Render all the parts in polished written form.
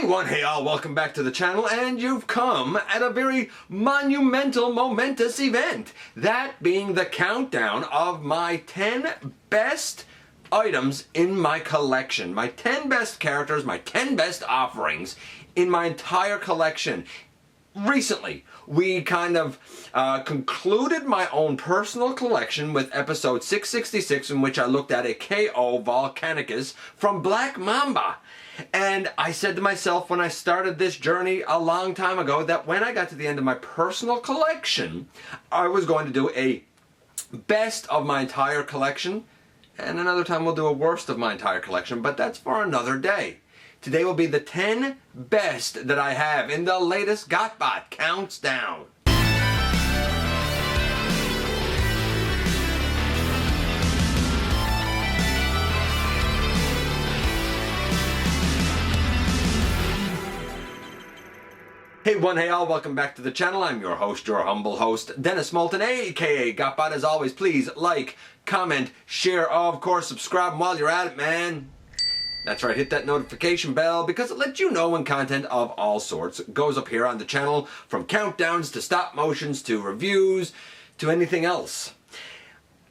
Hey all, welcome back to the channel, and you've come at a very monumental, momentous event. That being the countdown of my 10 best items in my collection. My 10 best characters, my 10 best offerings in my entire collection. Recently, we kind of concluded my own personal collection with episode 666, in which I looked at a KO Volcanicus from Black Mamba. And I said to myself when I started this journey a long time ago that when I got to the end of my personal collection, I was going to do a best of my entire collection, and another time we'll do a worst of my entire collection, but that's for another day. Today will be the 10 best that I have in the latest GotBot Counts Down. Hey all, welcome back to the channel. I'm your host, your humble host, Dennis Moulton, aka GotBot. As always, please like, comment, share, of course, subscribe, and while you're at it, man, that's right, hit that notification bell, because it lets you know when content of all sorts goes up here on the channel, from countdowns to stop motions to reviews to anything else.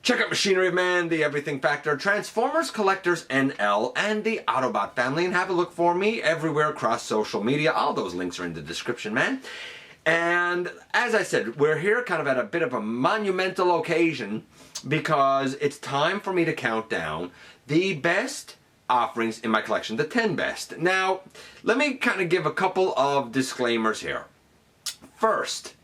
Check out Machinery of Man, the Everything Factor, Transformers Collectors NL, and the Autobot family, and have a look for me everywhere across social media. All those links are in the description, man. And as I said, we're here kind of at a bit of a monumental occasion because it's time for me to count down the best offerings in my collection, the 10 best. Now, let me kind of give a couple of disclaimers here. First,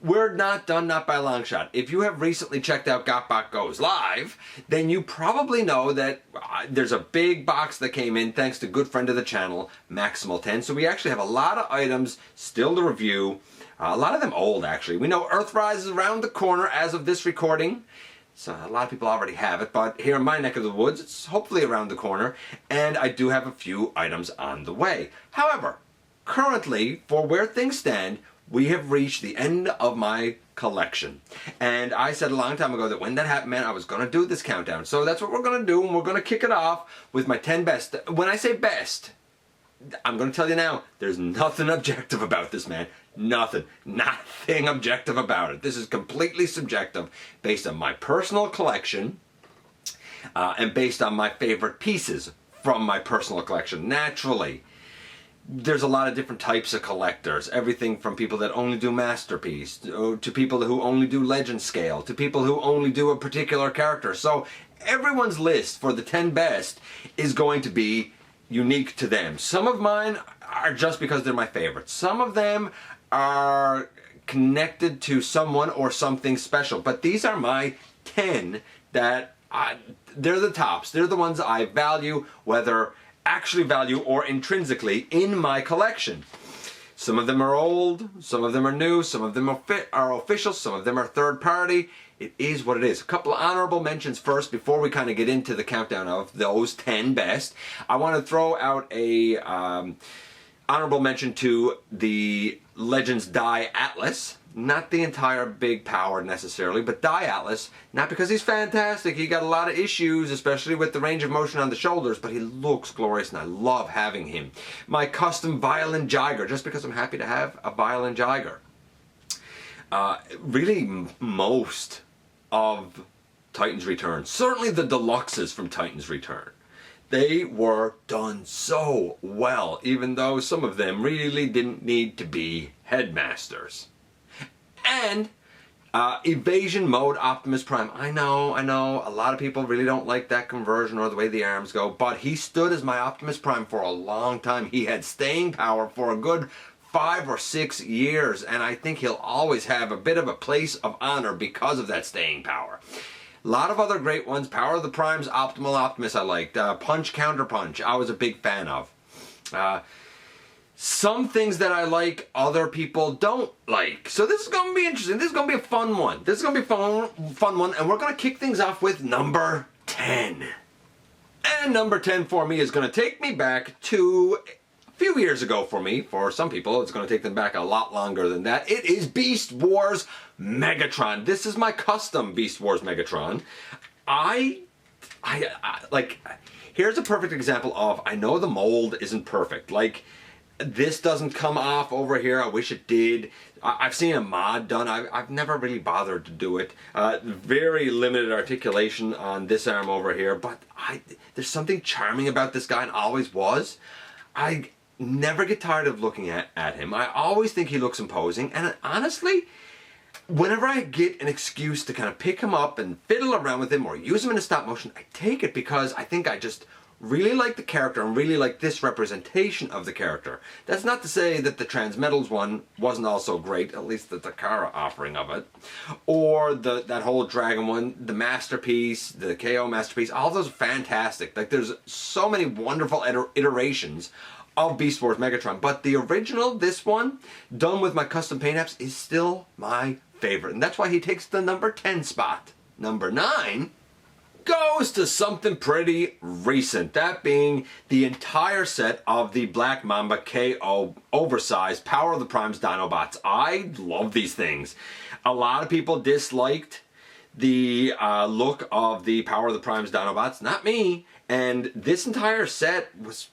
we're not done, not by a long shot. If you have recently checked out GotBot Goes Live, then you probably know that there's a big box that came in thanks to a good friend of the channel, Maximal 10. So we actually have a lot of items still to review, a lot of them old actually. We know Earthrise is around the corner as of this recording. So a lot of people already have it, but here in my neck of the woods, it's hopefully around the corner, and I do have a few items on the way. However, currently, for where things stand, we have reached the end of my collection. And I said a long time ago that when that happened, man, I was going to do this countdown. So that's what we're going to do, and we're going to kick it off with my 10 best. When I say best, I'm going to tell you now, there's nothing objective about this, man. Nothing objective about it. This is completely subjective, based on my personal collection, and based on my favorite pieces from my personal collection. Naturally, there's a lot of different types of collectors. Everything from people that only do Masterpiece, to people who only do Legend Scale, to people who only do a particular character. So everyone's list for the 10 best is going to be unique to them. Some of mine are just because they're my favorites. Some of them are connected to someone or something special. But these are my 10 that they're the tops. They're the ones I value, whether actually value or intrinsically in my collection. Some of them are old, some of them are new, some of them are official, some of them are third party. It is what it is. A couple of honorable mentions first before we kind of get into the countdown of those 10 best. I want to throw out a honorable mention to the Legends Die Atlas. Not the entire big power necessarily, but Die Atlas. Not because he's fantastic. He got a lot of issues, especially with the range of motion on the shoulders, but he looks glorious and I love having him. My custom Violin Jiger, just because I'm happy to have a Violin Jiger. Really most of Titan's Return, certainly the deluxes from Titan's Return, they were done so well, even though some of them really didn't need to be headmasters. And Evasion Mode Optimus Prime. I know, a lot of people really don't like that conversion or the way the arms go, but he stood as my Optimus Prime for a long time. He had staying power for a good 5 or 6 years, and I think he'll always have a bit of a place of honor because of that staying power. A lot of other great ones. Power of the Primes, Optimal Optimus I liked. Punch Counter Punch I was a big fan of. Some things that I like, other people don't like. So this is going to be interesting. This is going to be a fun one. This is going to be a fun one, and we're going to kick things off with number 10. And number 10 for me is going to take me back to a few years ago for me. For some people, it's going to take them back a lot longer than that. It is Beast Wars Megatron. This is my custom Beast Wars Megatron. Here's a perfect example of, I know the mold isn't perfect. Like, This doesn't come off over here. I wish it did. I've seen a mod done. I've never really bothered to do it. Very limited articulation on this arm over here, but there's something charming about this guy, and always was. I never get tired of looking at him. I always think he looks imposing, and honestly, whenever I get an excuse to kind of pick him up and fiddle around with him or use him in a stop motion, I take it, because I think I just really like the character and really like this representation of the character. That's not to say that the Transmetals one wasn't also great, at least the Takara offering of it, or that whole Dragon one, the Masterpiece, the KO Masterpiece. All those are fantastic. Like, there's so many wonderful iterations of Beast Wars Megatron, but the original, this one, done with my custom paint apps, is still my favorite, and that's why he takes the number 10 spot. Number 9 goes to something pretty recent, that being the entire set of the Black Mamba KO oversized Power of the Primes Dinobots. I love these things. A lot of people disliked the look of the Power of the Primes Dinobots, not me, and this entire set was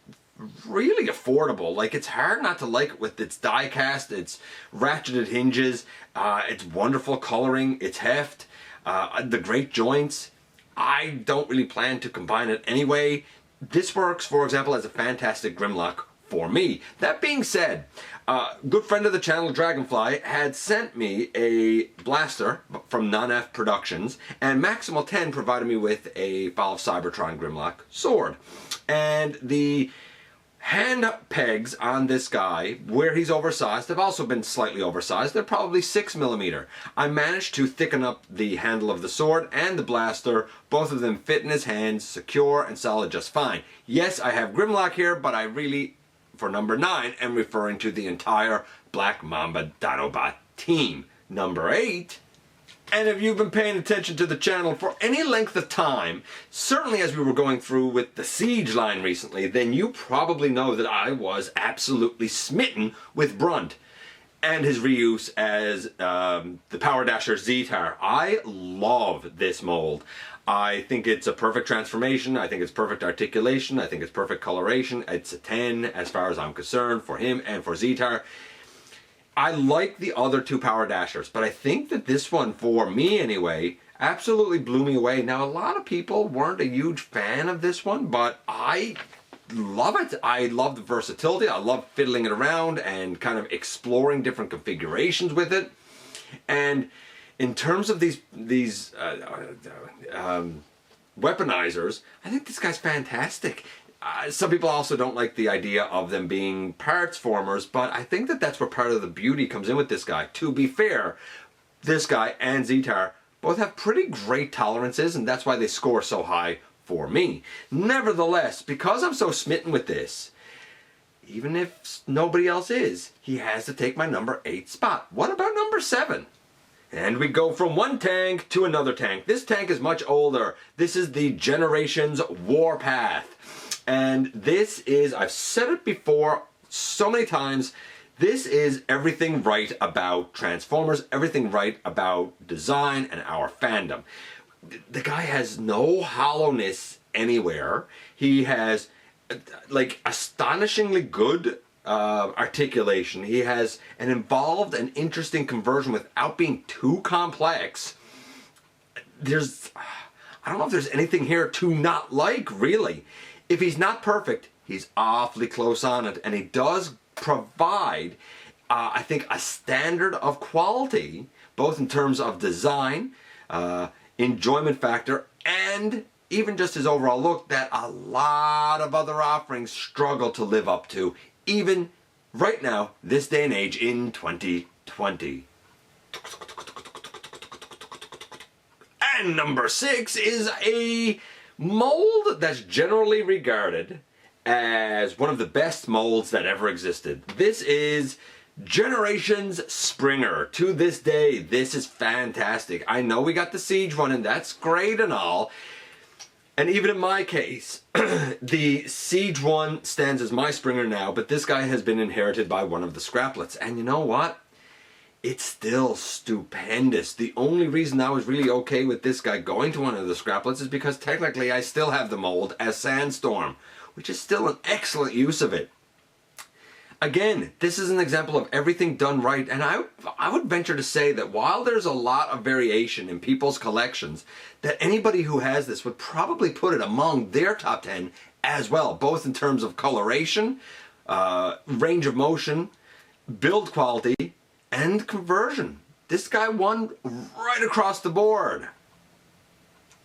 really affordable. Like, it's hard not to like it with its die cast, its ratcheted hinges, its wonderful coloring, its heft, the great joints. I don't really plan to combine it anyway. This works, for example, as a fantastic Grimlock for me. That being said, good friend of the channel, Dragonfly, had sent me a blaster from Non-F Productions, and Maximal 10 provided me with a Fall of Cybertron Grimlock sword. And the hand pegs on this guy, where he's oversized, have also been slightly oversized. They're probably 6mm. I managed to thicken up the handle of the sword and the blaster. Both of them fit in his hands, secure and solid just fine. Yes, I have Grimlock here, but I really, for number 9, am referring to the entire Black Mamba Dinobot team. Number 8... and if you've been paying attention to the channel for any length of time, certainly as we were going through with the Siege line recently, then you probably know that I was absolutely smitten with Brunt and his reuse as the Powerdasher Z-Tar. I love this mold. I think it's a perfect transformation. I think it's perfect articulation. I think it's perfect coloration. It's a 10 as far as I'm concerned for him and for Z-Tar. I like the other two Powerdashers, but I think that this one, for me anyway, absolutely blew me away. Now, a lot of people weren't a huge fan of this one, but I love it. I love the versatility. I love fiddling it around and kind of exploring different configurations with it. And in terms of these weaponizers, I think this guy's fantastic. Some people also don't like the idea of them being parts formers, but I think that that's where part of the beauty comes in with this guy. To be fair, this guy and Z-Tar both have pretty great tolerances, and that's why they score so high for me. Nevertheless, because I'm so smitten with this, even if nobody else is, he has to take my number 8 spot. What about number 7? And we go from one tank to another tank. This tank is much older. This is the Generations Warpath. And this is, I've said it before so many times, this is everything right about Transformers, everything right about design and our fandom. The guy has no hollowness anywhere. He has, like, astonishingly good articulation. He has an involved and interesting conversion without being too complex. I don't know if there's anything here to not like, really. If he's not perfect, he's awfully close on it, and he does provide, I think, a standard of quality, both in terms of design, enjoyment factor, and even just his overall look, that a lot of other offerings struggle to live up to, even right now, this day and age in 2020. And number 6 is a mold that's generally regarded as one of the best molds that ever existed. This is Generations Springer. To this day, this is fantastic. I know we got the Siege one, and that's great and all. And even in my case, the Siege one stands as my Springer now, but this guy has been inherited by one of the Scraplets. And you know what? It's still stupendous. The only reason I was really okay with this guy going to one of the Scraplets is because technically I still have the mold as Sandstorm, which is still an excellent use of it. Again, this is an example of everything done right, and I would venture to say that while there's a lot of variation in people's collections, that anybody who has this would probably put it among their top 10 as well, both in terms of coloration, range of motion, build quality, and conversion. This guy won right across the board.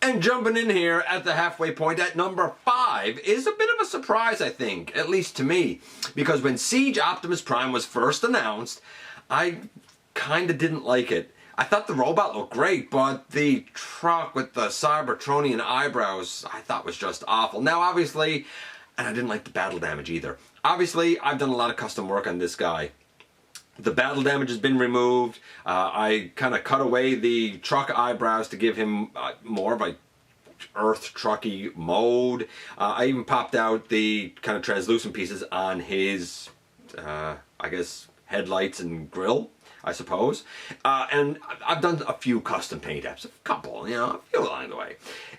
And jumping in here at the halfway point at number 5 is a bit of a surprise, I think, at least to me. Because when Siege Optimus Prime was first announced, I kind of didn't like it. I thought the robot looked great, but the truck with the Cybertronian eyebrows I thought was just awful. Now obviously, and I didn't like the battle damage either. Obviously, I've done a lot of custom work on this guy. The battle damage has been removed. I kind of cut away the truck eyebrows to give him more of a earth trucky mode. I even popped out the kind of translucent pieces on his, I guess, headlights and grill, I suppose. And I've done a few custom paint apps, a couple, you know, a few along the way.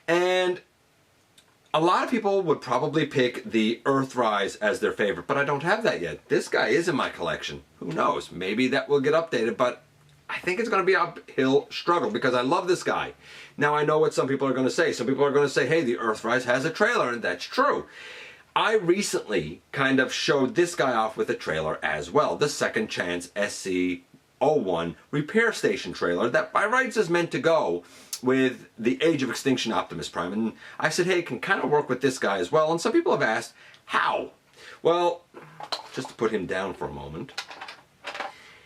And a lot of people would probably pick the Earthrise as their favorite, but I don't have that yet. This guy is in my collection. Who knows? Maybe that will get updated, but I think it's going to be an uphill struggle because I love this guy. Now I know what some people are going to say. Some people are going to say, hey, the Earthrise has a trailer, and that's true. I recently kind of showed this guy off with a trailer as well, the Second Chance SC01 repair station trailer that by rights is meant to go with the Age of Extinction Optimus Prime. And I said, hey, it can kind of work with this guy as well. And some people have asked, how? Well, just to put him down for a moment.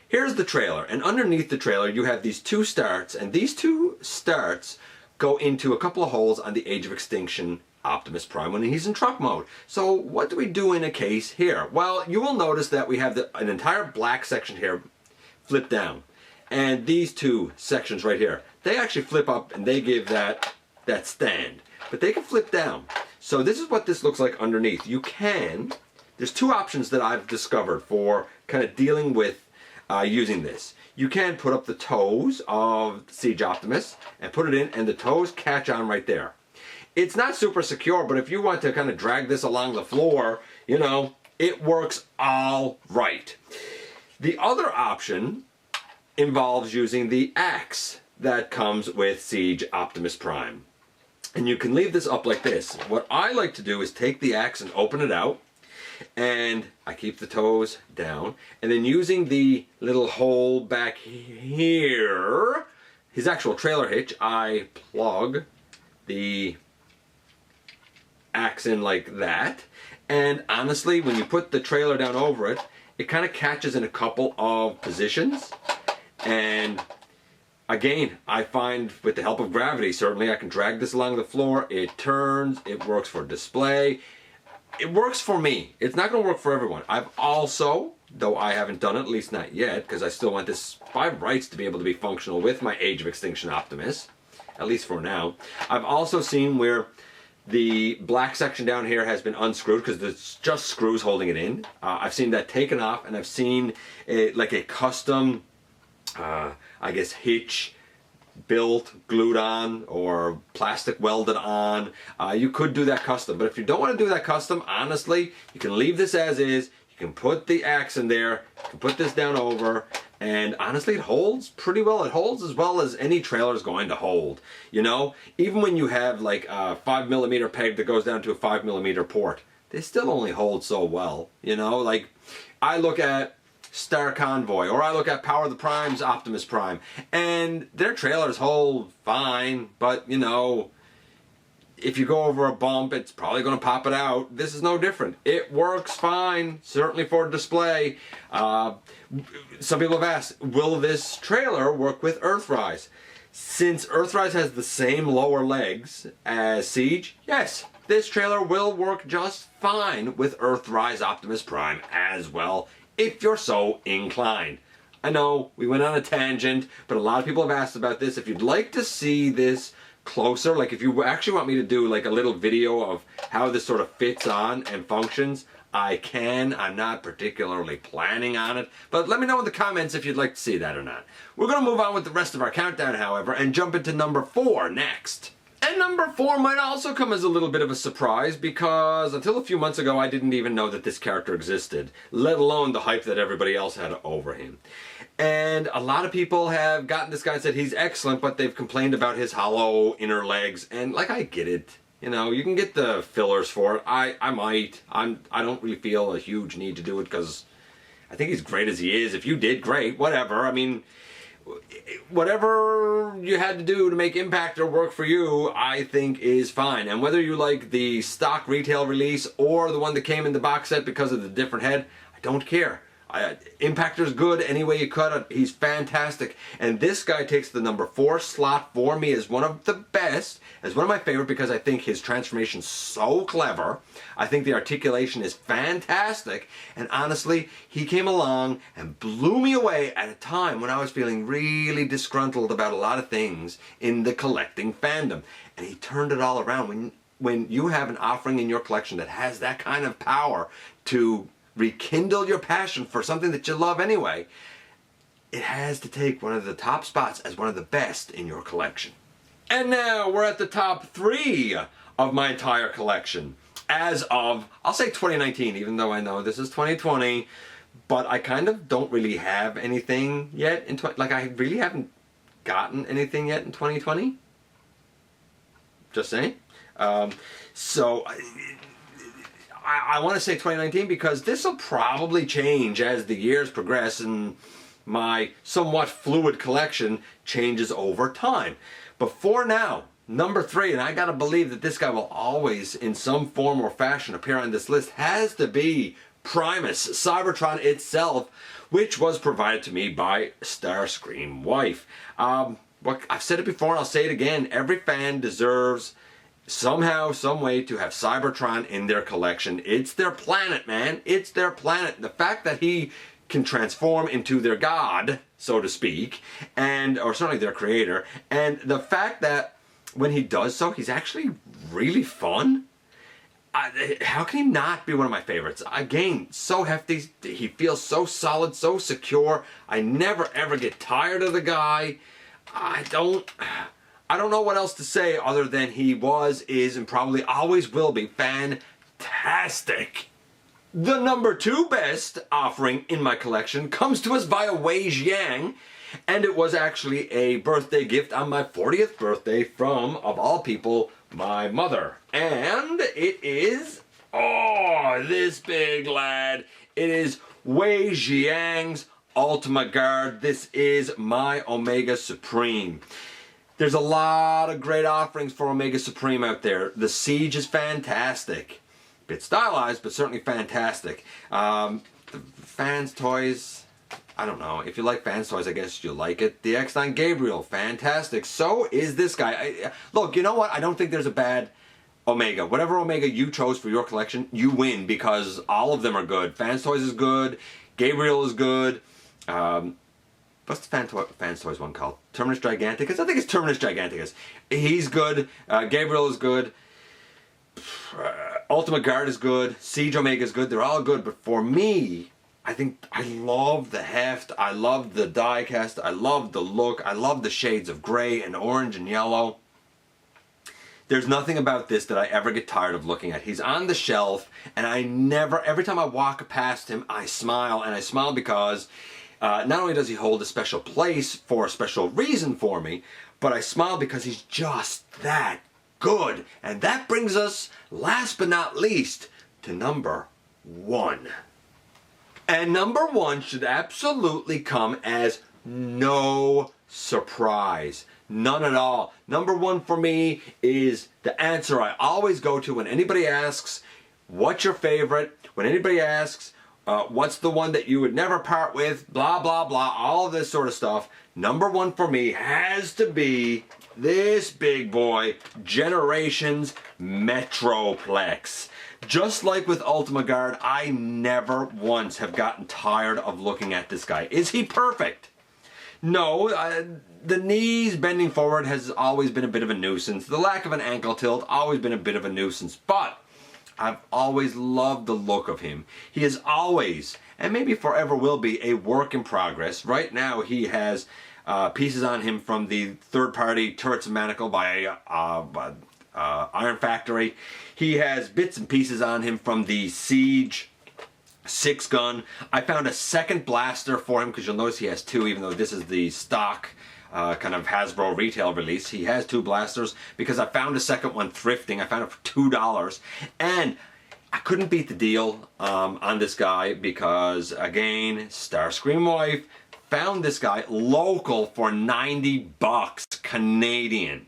Here's the trailer, and underneath the trailer you have these two starts, and these two starts go into a couple of holes on the Age of Extinction Optimus Prime when he's in truck mode. So what do we do in a case here? Well, you will notice that we have an entire black section here flipped down. And these two sections right here, they actually flip up and they give that stand. But they can flip down. So this is what this looks like underneath. You can, there's two options that I've discovered for kind of dealing with using this. You can put up the toes of Siege Optimus and put it in, and the toes catch on right there. It's not super secure, but if you want to kind of drag this along the floor, you know, it works all right. The other option involves using the axe that comes with Siege Optimus Prime. And you can leave this up like this. What I like to do is take the axe and open it out, and I keep the toes down, and then using the little hole back here, his actual trailer hitch, I plug the axe in like that. And honestly, when you put the trailer down over it, it kind of catches in a couple of positions. And again, I find with the help of gravity, certainly I can drag this along the floor. It turns, it works for display. It works for me. It's not going to work for everyone. I've also, though I haven't done it, at least not yet, because I still want this by rights to be able to be functional with my Age of Extinction Optimus, at least for now. I've also seen where the black section down here has been unscrewed because there's just screws holding it in. I've seen that taken off, and I've seen like a custom, I guess, hitch built, glued on, or plastic welded on. You could do that custom, but if you don't want to do that custom, honestly, you can leave this as is. You can put the axe in there, you can put this down over, and honestly, it holds pretty well. It holds as well as any trailer is going to hold. You know, even when you have like a 5mm peg that goes down to a 5mm port, they still only hold so well. You know, like I look at Star Convoy, or I look at Power the Prime's Optimus Prime, and their trailers hold fine, but you know, if you go over a bump, it's probably going to pop it out. This is no different. It works fine, certainly for display. Some people have asked, will this trailer work with Earthrise? Since Earthrise has the same lower legs as Siege, yes, this trailer will work just fine with Earthrise Optimus Prime as well, if you're so inclined. I know we went on a tangent, but a lot of people have asked about this. If you'd like to see this closer, like if you actually want me to do like a little video of how this sort of fits on and functions, I can. I'm not particularly planning on it, but let me know in the comments if you'd like to see that or not. We're going to move on with the rest of our countdown, however, and jump into number 4 next. And number 4 might also come as a little bit of a surprise, because until a few months ago I didn't even know that this character existed, let alone the hype that everybody else had over him. And a lot of people have gotten this guy and said he's excellent, but they've complained about his hollow inner legs, and like, I get it. You know, you can get the fillers for it. I don't really feel a huge need to do it, because I think he's great as he is. If you did, great, whatever. I mean, whatever you had to do to make Impactor work for you, I think is fine. And whether you like the stock retail release or the one that came in the box set because of the different head, I don't care. Impactor's good any way you cut it. He's fantastic. And this guy takes the number 4 slot for me as one of the best, as one of my favorite, because I think his transformation's so clever. I think the articulation is fantastic. And honestly, he came along and blew me away at a time when I was feeling really disgruntled about a lot of things in the collecting fandom. And he turned it all around. When you have an offering in your collection that has that kind of power to rekindle your passion for something that you love anyway, it has to take one of the top spots as one of the best in your collection. And now we're at the top 3 of my entire collection as of, I'll say 2019, even though I know this is 2020, but I kind of don't really have anything yet in I really haven't gotten anything yet in 2020. Just saying. I want to say 2019 because this will probably change as the years progress and my somewhat fluid collection changes over time. But for now, number 3, and I gotta believe that this guy will always, in some form or fashion, appear on this list, has to be Primus, Cybertron itself, which was provided to me by Starscream Wife. I've said it before and I'll say it again, every fan deserves somehow, some way to have Cybertron in their collection. It's their planet, man. It's their planet. The fact that he can transform into their god, so to speak, or certainly their creator, and the fact that when he does so, he's actually really fun. How can he not be one of my favorites? Again, so hefty. He feels so solid, so secure. I never ever get tired of the guy. I don't know what else to say other than he was, is, and probably always will be fantastic. The number 2 best offering in my collection comes to us via Wei Jiang, and it was actually a birthday gift on my 40th birthday from, of all people, my mother. And it is, this big lad. It is Wei Jiang's Ultima Guard. This is my Omega Supreme. There's a lot of great offerings for Omega Supreme out there. The Siege is fantastic. Bit stylized, but certainly fantastic. The Fans Toys, I don't know. If you like Fans Toys, I guess you'll like it. The X9 Gabriel, fantastic. So is this guy. Look, you know what? I don't think there's a bad Omega. Whatever Omega you chose for your collection, you win, because all of them are good. Fans Toys is good. Gabriel is good. What's the Fans Toys one called? Terminus Giganticus? I think it's Terminus Giganticus. He's good. Gabriel is good. Ultima Guard is good. Siege Omega is good. They're all good. But for me, I think I love the heft. I love the die cast. I love the look. I love the shades of gray and orange and yellow. There's nothing about this that I ever get tired of looking at. He's on the shelf, and every time I walk past him, I smile. And I smile because not only does he hold a special place for a special reason for me, but I smile because he's just that good. And that brings us, last but not least, to number 1. And number 1 should absolutely come as no surprise. None at all. Number 1 for me is the answer I always go to when anybody asks, what's your favorite? When anybody asks, what's the one that you would never part with? Blah, blah, blah. All of this sort of stuff. Number 1 for me has to be this big boy, Generations Metroplex. Just like with Ultima Guard, I never once have gotten tired of looking at this guy. Is he perfect? No, the knees bending forward has always been a bit of a nuisance. The lack of an ankle tilt, always been a bit of a nuisance. But I've always loved the look of him. He is always, and maybe forever will be, a work in progress. Right now he has pieces on him from the third-party Turrets of Manacle by Iron Factory. He has bits and pieces on him from the Siege 6-gun. I found a second blaster for him because you'll notice he has two, even though this is the stock kind of Hasbro retail release. He has two blasters because I found a second one thrifting. I found it for $2, and I couldn't beat the deal on this guy because, again, Starscream wife found this guy local for $90 Canadian.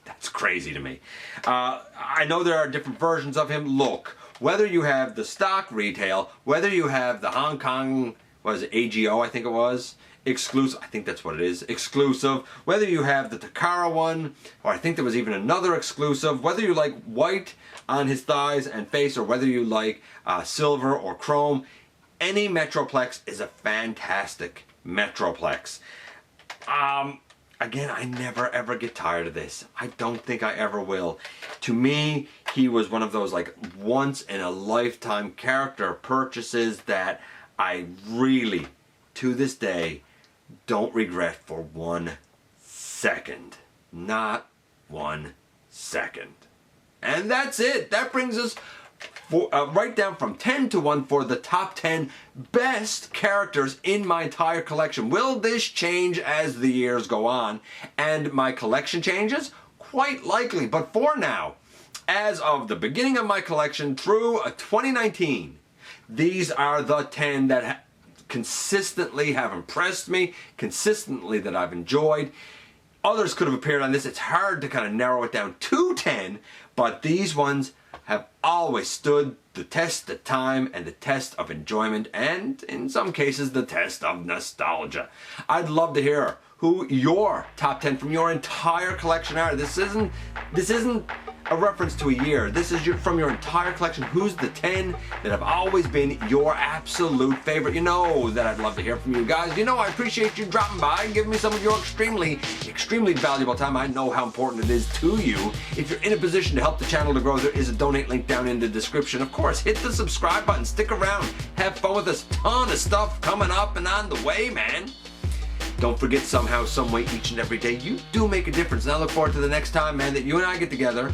That's crazy to me. I know there are different versions of him. Look, whether you have the stock retail, whether you have the Hong Kong, what is it, AGO, I think it was, exclusive, I think that's what it is, exclusive, whether you have the Takara one, or I think there was even another exclusive, whether you like white on his thighs and face, or whether you like silver or chrome, any Metroplex is a fantastic Metroplex. Again, I never ever get tired of this. I don't think I ever will. To me, he was one of those like once in a lifetime character purchases that I really, to this day, don't regret for 1 second. Not 1 second. And that's it. That brings us right down from 10 to 1 for the top 10 best characters in my entire collection. Will this change as the years go on and my collection changes? Quite likely, but for now, as of the beginning of my collection through 2019, these are the 10 that consistently have impressed me, consistently that I've enjoyed. Others could have appeared on this. It's hard to kind of narrow it down to 10, but these ones have always stood the test of time and the test of enjoyment, and in some cases the test of nostalgia. I'd love to hear who your top 10 from your entire collection are. This isn't a reference to a year. This is from your entire collection. Who's the 10 that have always been your absolute favorite? You know that I'd love to hear from you guys. You know I appreciate you dropping by and giving me some of your extremely valuable time. I know how important it is to you. If you're in a position to help the channel to grow, there is a donate link down in the description. Of course, hit the subscribe button. Stick around. Have fun with us. Ton of stuff coming up and on the way, man. Don't forget, somehow, some way, each and every day, you do make a difference. And I look forward to the next time, man, that you and I get together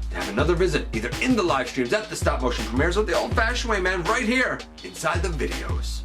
to have another visit, either in the live streams, at the stop motion premieres, or the old-fashioned way, man, right here inside the videos.